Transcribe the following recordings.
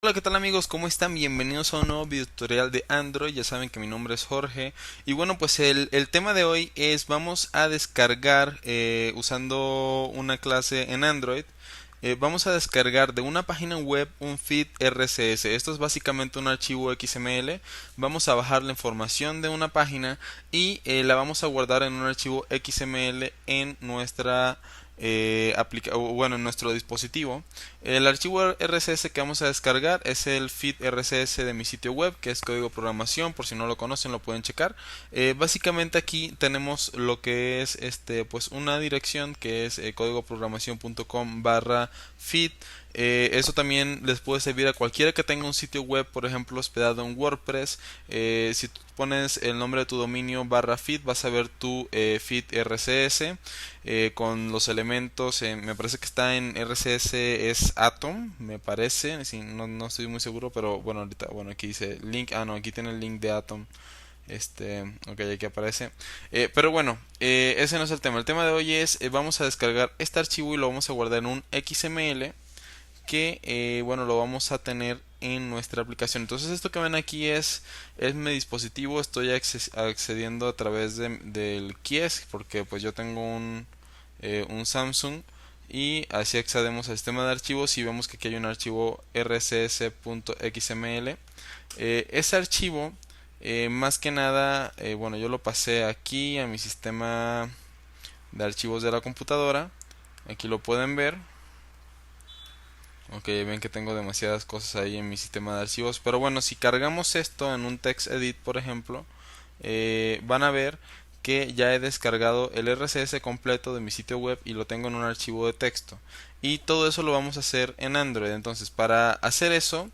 Hola, ¿qué tal amigos? ¿Cómo están? Bienvenidos a un nuevo video tutorial de Android. Ya saben que mi nombre es Jorge. Y bueno, pues el tema de hoy es vamos a descargar usando una clase en Android. Vamos a descargar de una página web un feed RCS. Esto es básicamente un archivo XML. Vamos a bajar la información de una página y la vamos a guardar en un archivo XML en nuestra en nuestro dispositivo. El archivo RCS que vamos a descargar es el feed RCS de mi sitio web, que es código programación. Por si no lo conocen, lo pueden checar. Básicamente aquí tenemos lo que es pues una dirección que es códigoprogramación.com/feed. Eso también les puede servir a cualquiera que tenga un sitio web, por ejemplo, hospedado en WordPress. Si tú pones el nombre de tu dominio /feed, vas a ver tu feed RCS con los elementos. Me parece que está en RCS es Atom, me parece. Sí, no estoy muy seguro, pero bueno, ahorita, bueno, aquí dice link. No, aquí tiene el link de Atom. Ok, aquí aparece. Pero bueno, ese no es el tema. El tema de hoy es, vamos a descargar este archivo y lo vamos a guardar en un XML que, bueno, lo vamos a tener en nuestra aplicación. Entonces esto que ven aquí es mi dispositivo. Estoy accediendo a través del Kies, porque pues yo tengo un Samsung, y así accedemos al sistema de archivos y vemos que aquí hay un archivo rcs.xml. Ese archivo, más que nada, bueno, yo lo pasé aquí a mi sistema de archivos de la computadora. Aquí lo pueden ver. Ok, ven que tengo demasiadas cosas ahí en mi sistema de archivos. Pero bueno, si cargamos esto en un TextEdit, por ejemplo, van a ver que ya he descargado el RCS completo de mi sitio web y lo tengo en un archivo de texto. Y todo eso lo vamos a hacer en Android. Entonces, para hacer eso,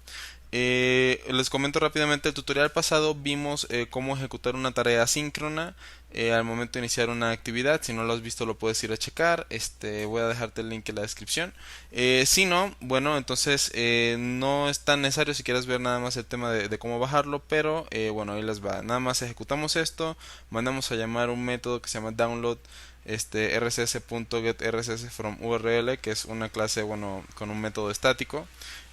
les comento rápidamente. El tutorial pasado vimos cómo ejecutar una tarea asíncrona al momento de iniciar una actividad. Si no lo has visto, lo puedes ir a checar. Voy a dejarte el link en la descripción. Si no, bueno, entonces no es tan necesario si quieres ver nada más el tema de cómo bajarlo, pero bueno, ahí les va. Nada más ejecutamos esto, mandamos a llamar un método que se llama download rcs.getRCS from URL, que es una clase, bueno, con un método estático,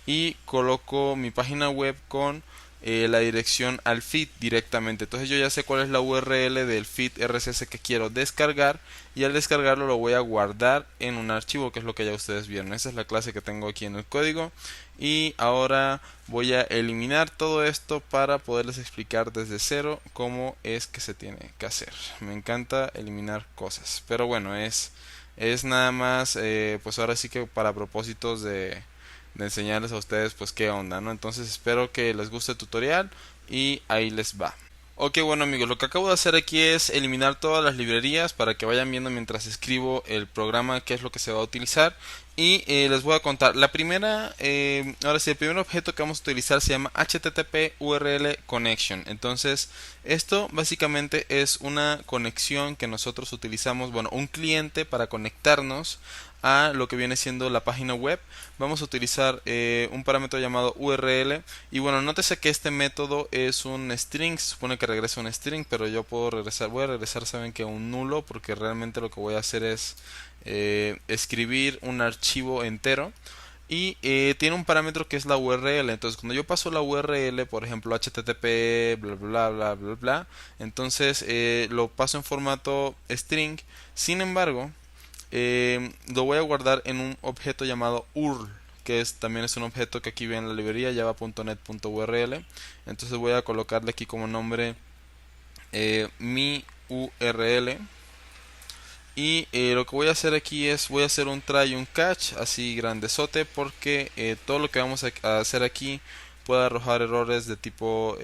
y coloco mi página web con la dirección al feed directamente. Entonces yo ya sé cuál es la URL del feed RSS que quiero descargar, y al descargarlo lo voy a guardar en un archivo, que es lo que ya ustedes vieron. Esa es la clase que tengo aquí en el código, y ahora voy a eliminar todo esto para poderles explicar desde cero cómo es que se tiene que hacer. Me encanta eliminar cosas, pero bueno, es nada más pues ahora sí que para propósitos de enseñarles a ustedes pues qué onda, ¿no? Entonces espero que les guste el tutorial y ahí les va. Ok, bueno amigos, lo que acabo de hacer aquí es eliminar todas las librerías para que vayan viendo mientras escribo el programa qué es lo que se va a utilizar. Y les voy a contar. La primera, ahora sí, el primer objeto que vamos a utilizar se llama HTTP URL Connection. Entonces, esto básicamente es una conexión que nosotros utilizamos, bueno, un cliente para conectarnos a lo que viene siendo la página web. Vamos a utilizar un parámetro llamado URL. Y bueno, nótese que este método es un string. Se supone que regresa un string, pero yo puedo regresar, voy a regresar, saben que un nulo, porque realmente lo que voy a hacer es escribir un archivo entero. Y tiene un parámetro que es la URL. Entonces cuando yo paso la URL, por ejemplo http bla bla bla bla bla, entonces lo paso en formato string. Sin embargo, lo voy a guardar en un objeto llamado URL, que también es un objeto que aquí viene en la librería java.net.url. Entonces voy a colocarle aquí como nombre mi URL. Y lo que voy a hacer aquí es, voy a hacer un try y un catch así grandezote, porque todo lo que vamos a hacer aquí puede arrojar errores de tipo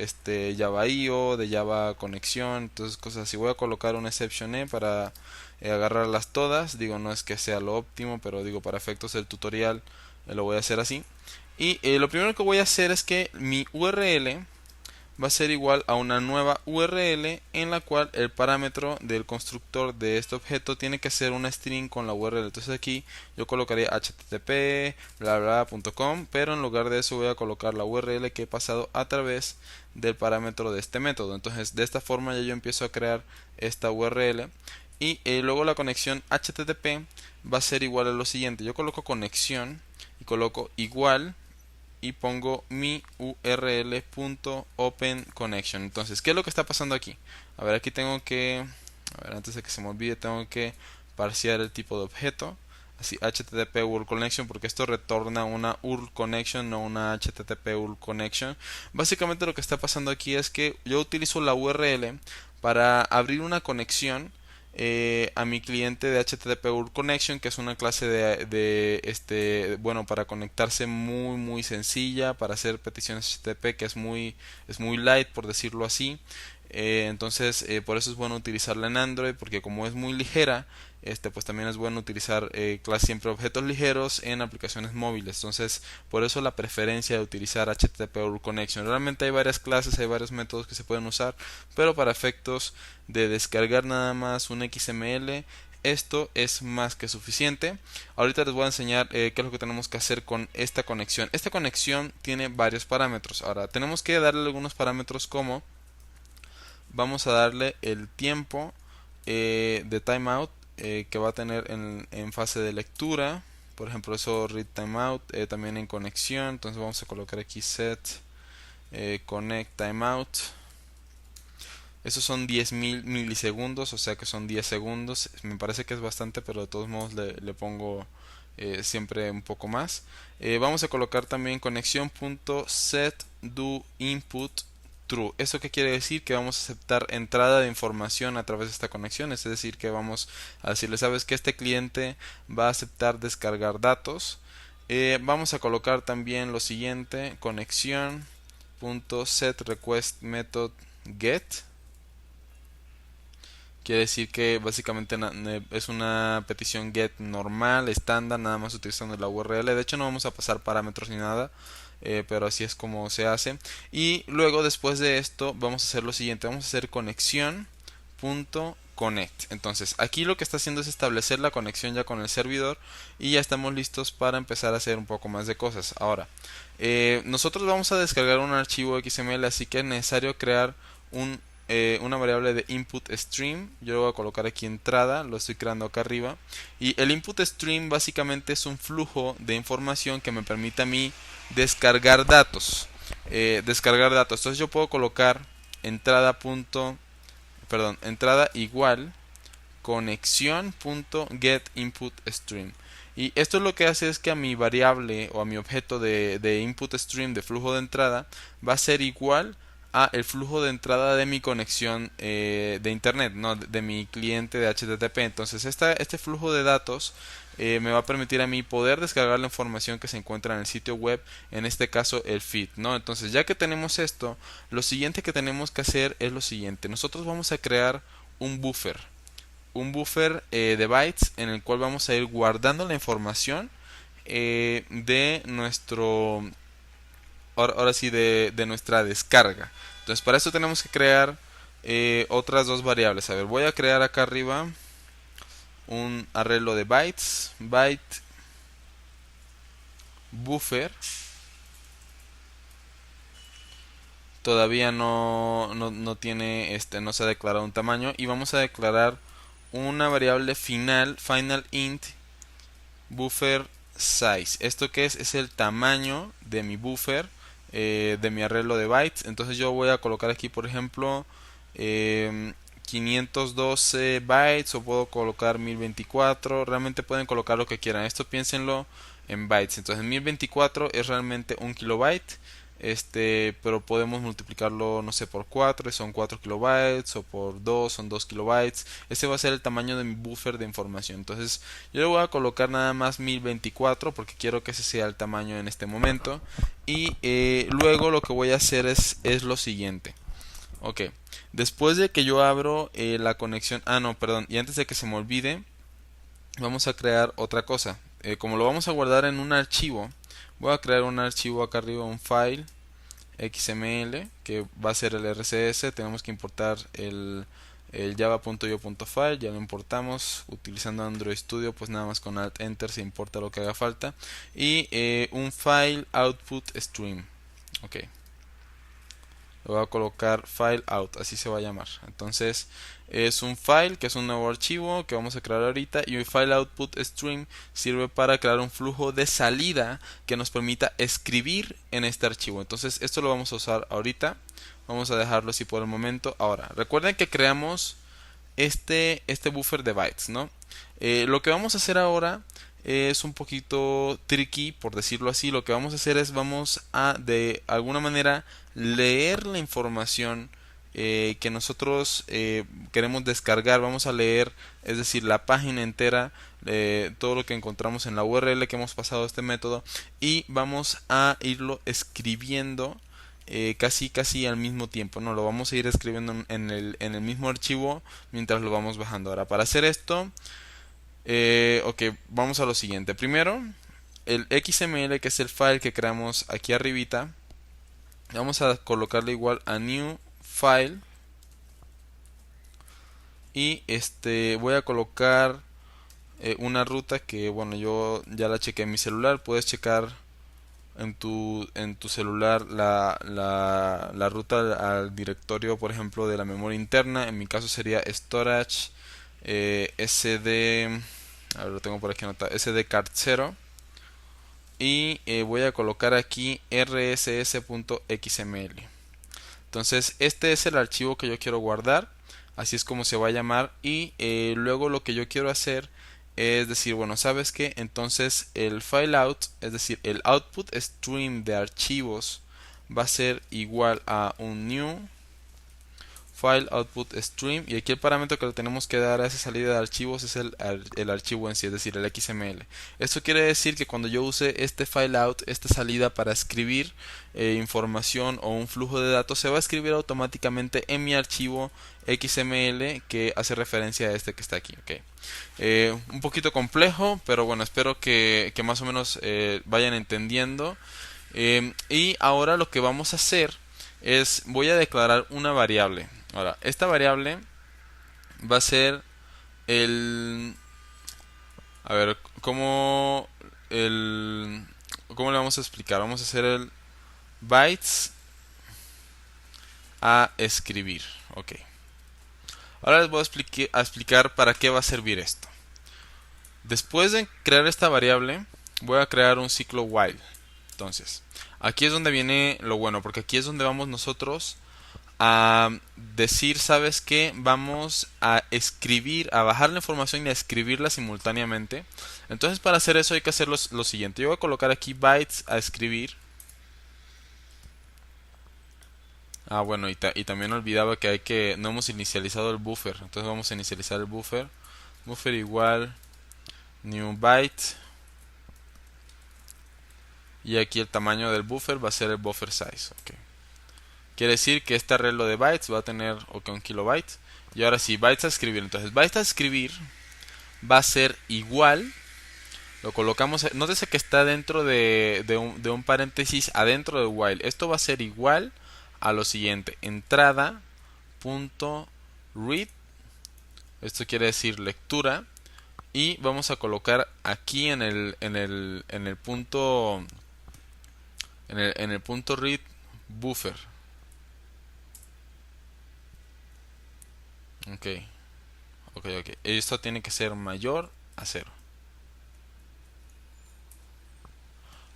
Java IO, de Java conexión, entonces cosas así. Voy a colocar un exception para agarrarlas todas. Digo, no es que sea lo óptimo, pero digo, para efectos del tutorial lo voy a hacer así. Y lo primero que voy a hacer es que mi URL va a ser igual a una nueva URL, en la cual el parámetro del constructor de este objeto tiene que ser una string con la URL. Entonces aquí yo colocaría http bla bla.com, pero en lugar de eso voy a colocar la URL que he pasado a través del parámetro de este método. Entonces de esta forma ya yo empiezo a crear esta URL. Y luego la conexión HTTP va a ser igual a lo siguiente. Yo coloco conexión y coloco igual y pongo mi url.openConnection. Entonces, ¿qué es lo que está pasando aquí? A ver, aquí tengo que, a ver, antes de que se me olvide, tengo que parsear el tipo de objeto, así HTTP URL connection, porque esto retorna una URL connection, no una HTTP URL connection. Básicamente lo que está pasando aquí es que yo utilizo la URL para abrir una conexión a mi cliente de HTTP URL Connection, que es una clase bueno, para conectarse muy sencilla, para hacer peticiones HTTP, que es muy light, por decirlo así. Entonces, por eso es bueno utilizarla en Android, porque como es muy ligera, pues también es bueno utilizar siempre objetos ligeros en aplicaciones móviles. Entonces, por eso la preferencia de utilizar HTTP URL Connection. Realmente hay varias clases, hay varios métodos que se pueden usar, pero para efectos de descargar nada más un XML, esto es más que suficiente. Ahorita les voy a enseñar qué es lo que tenemos que hacer con esta conexión. Esta conexión tiene varios parámetros. Ahora, tenemos que darle algunos parámetros como vamos a darle el tiempo de timeout que va a tener en fase de lectura. Por ejemplo, eso read timeout, también en conexión. Entonces vamos a colocar aquí set connect timeout. Esos son 10.000 milisegundos, o sea que son 10 segundos. Me parece que es bastante, pero de todos modos le pongo siempre un poco más. Vamos a colocar también conexión.set do input true. ¿Eso qué quiere decir? Que vamos a aceptar entrada de información a través de esta conexión. Es decir, que vamos a decirle, sabes que este cliente va a aceptar descargar datos. Vamos a colocar también lo siguiente, conexión.set request method get. Quiere decir que básicamente es una petición get normal, estándar, nada más utilizando la URL. De hecho no vamos a pasar parámetros ni nada, pero así es como se hace. Y luego después de esto vamos a hacer lo siguiente, vamos a hacer conexión.connect. Entonces aquí lo que está haciendo es establecer la conexión ya con el servidor y ya estamos listos para empezar a hacer un poco más de cosas. Ahora, nosotros vamos a descargar un archivo XML, así que es necesario crear una variable de input stream. Yo lo voy a colocar aquí entrada, lo estoy creando acá arriba, y el input stream básicamente es un flujo de información que me permite a mí descargar datos. Entonces yo puedo colocar entrada igual conexión.getInputStream. Y esto lo que hace es que a mi variable o a mi objeto de input stream, de flujo de entrada, va a ser igual a el flujo de entrada de mi conexión de internet, no de mi cliente de HTTP. Entonces este flujo de datos me va a permitir a mí poder descargar la información que se encuentra en el sitio web, en este caso el feed, ¿no? Entonces ya que tenemos esto, lo siguiente que tenemos que hacer es lo siguiente. Nosotros vamos a crear un buffer de bytes en el cual vamos a ir guardando la información de nuestro ahora sí de nuestra descarga. Entonces para eso tenemos que crear otras dos variables. A ver, voy a crear acá arriba un arreglo de bytes, byte buffer. Todavía no tiene no se ha declarado un tamaño, y vamos a declarar una variable final int buffer size. ¿Esto qué es? Es el tamaño de mi buffer, de mi arreglo de bytes. Entonces yo voy a colocar aquí, por ejemplo, 512 bytes, o puedo colocar 1024. Realmente pueden colocar lo que quieran. Esto piénsenlo en bytes. Entonces 1024 es realmente un kilobyte. Pero podemos multiplicarlo, no sé, por 4, son 4 kilobytes, o por 2, son 2 kilobytes. Este va a ser el tamaño de mi buffer de información. Entonces yo le voy a colocar nada más 1024 porque quiero que ese sea el tamaño en este momento. Y luego lo que voy a hacer es lo siguiente. Ok, después de que yo abro la conexión, no, perdón, y antes de que se me olvide, vamos a crear otra cosa. Como lo vamos a guardar en un archivo, voy a crear un archivo acá arriba, un file XML, que va a ser el RCS. Tenemos que importar el java.io.file, ya lo importamos utilizando Android Studio, pues nada más con Alt Enter se importa lo que haga falta, y un file output stream. Ok, le voy a colocar file out, así se va a llamar. Entonces es un file que es un nuevo archivo que vamos a crear ahorita, y el file output stream sirve para crear un flujo de salida que nos permita escribir en este archivo. Entonces esto lo vamos a usar ahorita. Vamos a dejarlo así por el momento. Ahora, recuerden que creamos este buffer de bytes, ¿no? Lo que vamos a hacer ahora es un poquito tricky, por decirlo así. Lo que vamos a hacer es vamos a de alguna manera leer la información que nosotros queremos descargar. Vamos a leer, es decir, la página entera, todo lo que encontramos en la URL que hemos pasado a este método, y vamos a irlo escribiendo casi al mismo tiempo, ¿no? Lo vamos a ir escribiendo en el mismo archivo mientras lo vamos bajando. Ahora, para hacer esto, ok, vamos a lo siguiente. Primero, el XML, que es el file que creamos aquí arribita, vamos a colocarle igual a new file, y voy a colocar una ruta que, bueno, yo ya la chequé en mi celular. Puedes checar en tu celular la ruta al directorio, por ejemplo, de la memoria interna. En mi caso sería storage sd, a ver, lo tengo por aquí anotado, sdcard0, y voy a colocar aquí rss.xml. Entonces este es el archivo que yo quiero guardar, así es como se va a llamar. Y luego lo que yo quiero hacer es decir, bueno, ¿sabes qué? Entonces el file out, es decir, el output stream de archivos, va a ser igual a un new file output stream, y aquí el parámetro que le tenemos que dar a esa salida de archivos es el archivo en sí, es decir, el XML. Esto quiere decir que cuando yo use este file out, esta salida para escribir información o un flujo de datos, se va a escribir automáticamente en mi archivo XML que hace referencia a este que está aquí. Okay. Un poquito complejo, pero bueno, espero que más o menos vayan entendiendo. Y ahora lo que vamos a hacer es, voy a declarar una variable. Ahora, esta variable va a ser a ver, ¿cómo le vamos a explicar? Vamos a hacer el bytes a escribir. Ok. Ahora les voy a explicar para qué va a servir esto. Después de crear esta variable, voy a crear un ciclo while. Entonces, aquí es donde viene lo bueno, porque aquí es donde vamos nosotros a decir, ¿sabes qué? Vamos a escribir, a bajar la información y a escribirla simultáneamente. Entonces, para hacer eso hay que hacer lo siguiente. Yo voy a colocar aquí bytes a escribir. Ah, bueno, y también olvidaba que no hemos inicializado el buffer. Entonces vamos a inicializar el buffer. Buffer igual new byte. Y aquí el tamaño del buffer va a ser el buffer size. Okay. Quiere decir que este arreglo de bytes va a tener un kilobyte. Y ahora sí, bytes a escribir. Entonces, bytes a escribir va a ser igual. Lo colocamos. Nótese que está dentro de un paréntesis adentro de while. Esto va a ser igual a lo siguiente: entrada punto read. Esto quiere decir lectura. Y vamos a colocar aquí en el punto en el punto read buffer. Ok. Esto tiene que ser mayor a 0.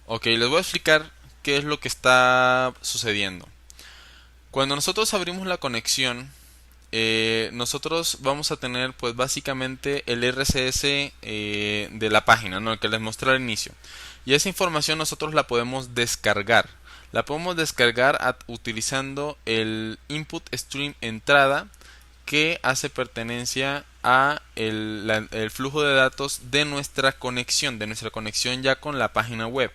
Ok, les voy a explicar qué es lo que está sucediendo. Cuando nosotros abrimos la conexión, nosotros vamos a tener pues básicamente el RCS de la página, ¿no? El que les mostré al inicio. Y esa información nosotros la podemos descargar. La podemos descargar utilizando el input stream entrada, que hace pertenencia a el flujo de datos de nuestra conexión ya con la página web.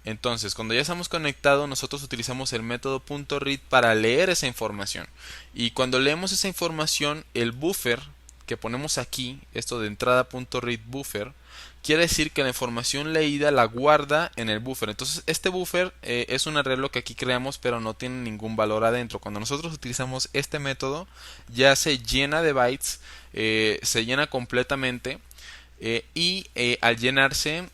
Entonces, cuando ya estamos conectados, nosotros utilizamos el método .read para leer esa información. Y cuando leemos esa información, el buffer que ponemos aquí, esto de entrada .read buffer, quiere decir que la información leída la guarda en el buffer. Entonces, este buffer es un arreglo que aquí creamos, pero no tiene ningún valor adentro. Cuando nosotros utilizamos este método, ya se llena de bytes, se llena completamente. Y al llenarse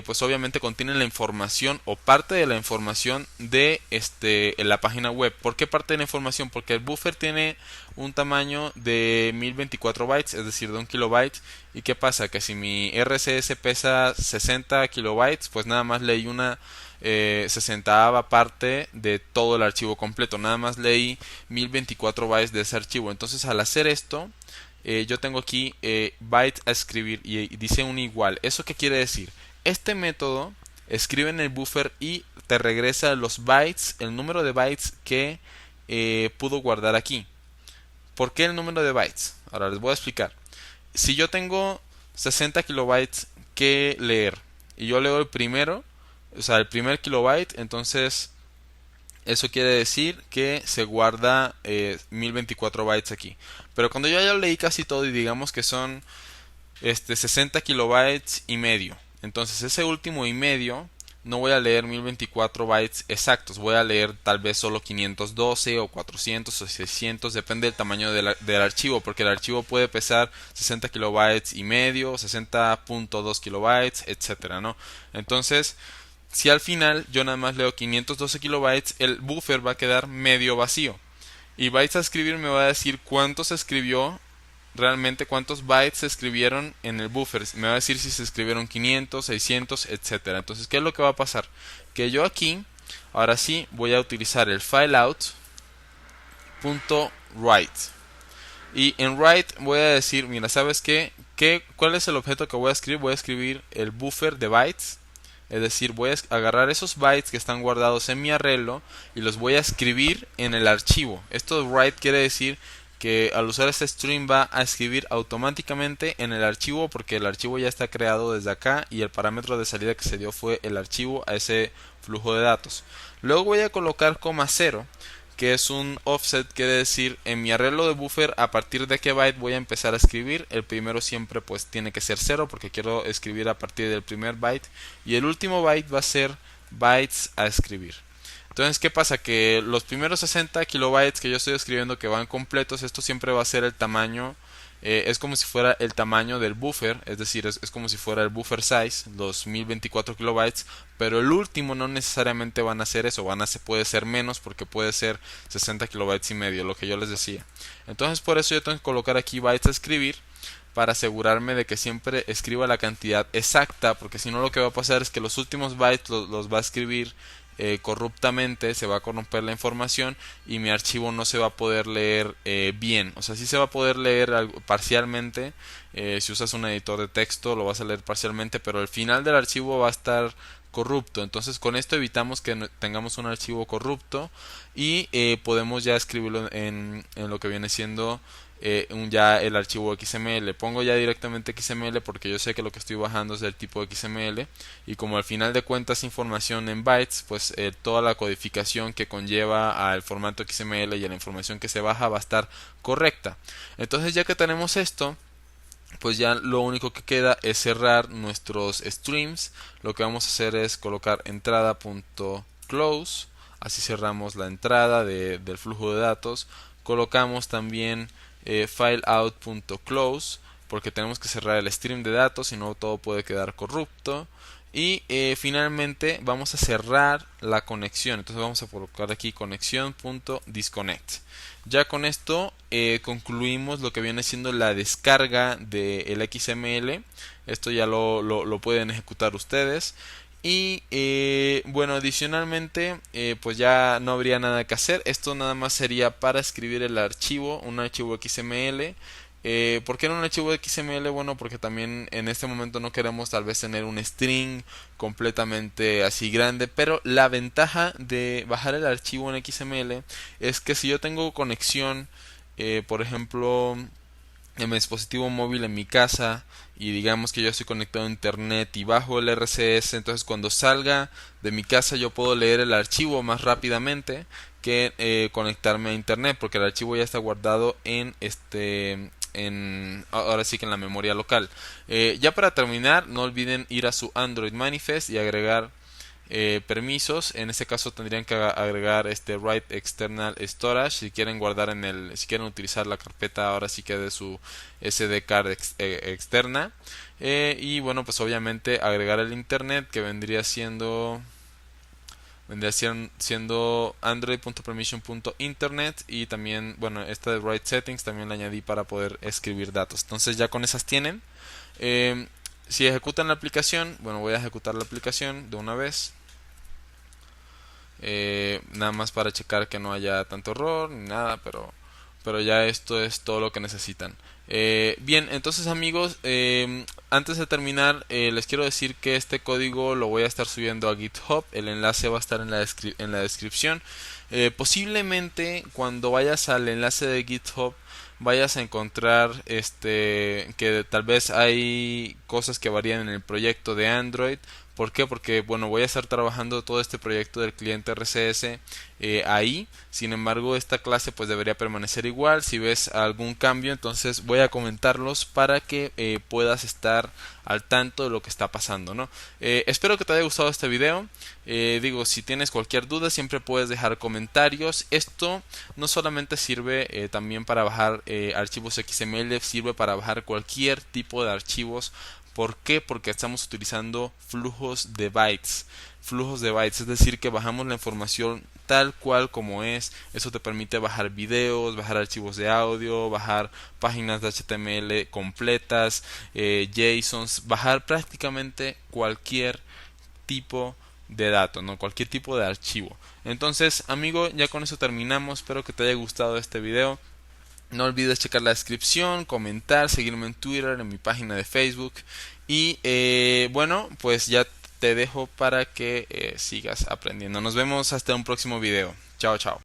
pues obviamente contiene la información o parte de la información de en la página web. ¿Por qué parte de la información? Porque el buffer tiene un tamaño de 1024 bytes, es decir, de 1 kilobyte. ¿Y qué pasa? Que si mi RCS pesa 60 kilobytes, pues nada más leí una 60ava parte de todo el archivo completo. Nada más leí 1024 bytes de ese archivo. Entonces, al hacer esto, yo tengo aquí byte a escribir y dice un igual. ¿Eso qué quiere decir? Este método escribe en el buffer y te regresa los bytes, el número de bytes que pudo guardar aquí. ¿Por qué el número de bytes? Ahora les voy a explicar. Si yo tengo 60 kilobytes que leer y yo leo el primero, o sea, el primer kilobyte, entonces eso quiere decir que se guarda 1024 bytes aquí. Pero cuando yo ya leí casi todo y digamos que son 60 kilobytes y medio, entonces ese último y medio no voy a leer 1024 bytes exactos, voy a leer tal vez solo 512 o 400 o 600, depende del tamaño del archivo, porque el archivo puede pesar 60 kilobytes y medio, 60.2 kilobytes, etcétera, ¿no? Entonces, si al final yo nada más leo 512 kilobytes, el buffer va a quedar medio vacío. Y bytes a escribir me va a decir cuánto se escribió realmente, cuántos bytes se escribieron en el buffer. Me va a decir si se escribieron 500, 600, etcétera. Entonces, ¿qué es lo que va a pasar? Que yo aquí, ahora sí, voy a utilizar el fileout.write. Y en write voy a decir, mira, ¿sabes qué? ¿Cuál es el objeto que voy a escribir? Voy a escribir el buffer de bytes. Es decir, voy a agarrar esos bytes que están guardados en mi arreglo y los voy a escribir en el archivo. Esto de write quiere decir que al usar este string va a escribir automáticamente en el archivo, porque el archivo ya está creado desde acá y el parámetro de salida que se dio fue el archivo a ese flujo de datos. Luego voy a colocar coma 0, que es un offset, quiere decir en mi arreglo de buffer a partir de qué byte voy a empezar a escribir. El primero siempre pues tiene que ser 0 porque quiero escribir a partir del primer byte, y el último byte va a ser bytes a escribir. Entonces, ¿qué pasa? Que los primeros 60 kilobytes que yo estoy escribiendo, que van completos, esto siempre va a ser el tamaño, es como si fuera el tamaño del buffer, es decir, es como si fuera el buffer size, los 1024 kilobytes, pero el último no necesariamente van a ser eso, puede ser menos, porque puede ser 60 kilobytes y medio, lo que yo les decía. Entonces, por eso yo tengo que colocar aquí bytes a escribir, para asegurarme de que siempre escriba la cantidad exacta, porque si no lo que va a pasar es que los últimos bytes los va a escribir corruptamente, se va a corromper la información y mi archivo no se va a poder leer bien. O sea, sí se va a poder leer parcialmente. Si usas un editor de texto lo vas a leer parcialmente, pero el final del archivo va a estar corrupto. Entonces, con esto evitamos que tengamos un archivo corrupto y podemos ya escribirlo en lo que viene siendo ya el archivo XML. Pongo ya directamente XML porque yo sé que lo que estoy bajando es del tipo XML, y como al final de cuentas información en bytes, pues toda la codificación que conlleva al formato XML y a la información que se baja va a estar correcta. Entonces, ya que tenemos esto, pues ya lo único que queda es cerrar nuestros streams. Lo que vamos a hacer es colocar entrada.close, así cerramos la entrada del flujo de datos. Colocamos también fileout.close, porque tenemos que cerrar el stream de datos, si no todo puede quedar corrupto. Y finalmente vamos a cerrar la conexión, entonces vamos a colocar aquí conexión.disconnect. Ya con esto concluimos lo que viene siendo la descarga del XML. Esto ya lo pueden ejecutar ustedes. Y bueno, adicionalmente pues ya no habría nada que hacer. Esto nada más sería para escribir el archivo, un archivo XML. ¿Por qué en un archivo XML? Bueno, porque también en este momento no queremos tal vez tener un string completamente así grande, pero la ventaja de bajar el archivo en XML es que si yo tengo conexión, por ejemplo, en mi dispositivo móvil en mi casa, y digamos que yo estoy conectado a internet y bajo el RCS, entonces cuando salga de mi casa yo puedo leer el archivo más rápidamente que conectarme a internet, porque el archivo ya está guardado ahora sí que en la memoria local. Ya para terminar, no olviden ir a su Android Manifest y agregar permisos. En este caso tendrían que agregar este write external storage si quieren guardar si quieren utilizar la carpeta ahora sí que de su SD card externa. Y bueno, pues obviamente agregar el internet, que vendría siendo android.permission.internet. Y también, bueno, esta de write settings también la añadí para poder escribir datos. Entonces ya con esas tienen. Eh, si ejecutan la aplicación, bueno, voy a ejecutar la aplicación de una vez. Nada más para checar que no haya tanto error ni nada, pero ya esto es todo lo que necesitan. Bien, entonces amigos, antes de terminar, les quiero decir que este código lo voy a estar subiendo a GitHub. El enlace va a estar en la descripción. Posiblemente cuando vayas al enlace de GitHub vayas a encontrar que tal vez hay cosas que varían en el proyecto de Android. ¿Por qué? Porque bueno, voy a estar trabajando todo este proyecto del cliente RCS ahí. Sin embargo, esta clase pues debería permanecer igual. Si ves algún cambio, entonces voy a comentarlos para que puedas estar al tanto de lo que está pasando, ¿no? Espero que te haya gustado este video. Digo, si tienes cualquier duda, siempre puedes dejar comentarios. Esto no solamente sirve también para bajar archivos XML, sirve para bajar cualquier tipo de archivos. ¿Por qué? Porque estamos utilizando flujos de bytes. Flujos de bytes, es decir, que bajamos la información tal cual como es. Eso te permite bajar videos, bajar archivos de audio, bajar páginas de HTML completas, JSONs, bajar prácticamente cualquier tipo de dato, ¿no? Cualquier tipo de archivo. Entonces, amigo, ya con eso terminamos. Espero que te haya gustado este video. No olvides checar la descripción, comentar, seguirme en Twitter, en mi página de Facebook. Y bueno, pues ya te dejo para que sigas aprendiendo. Nos vemos hasta un próximo video. Chao, chao.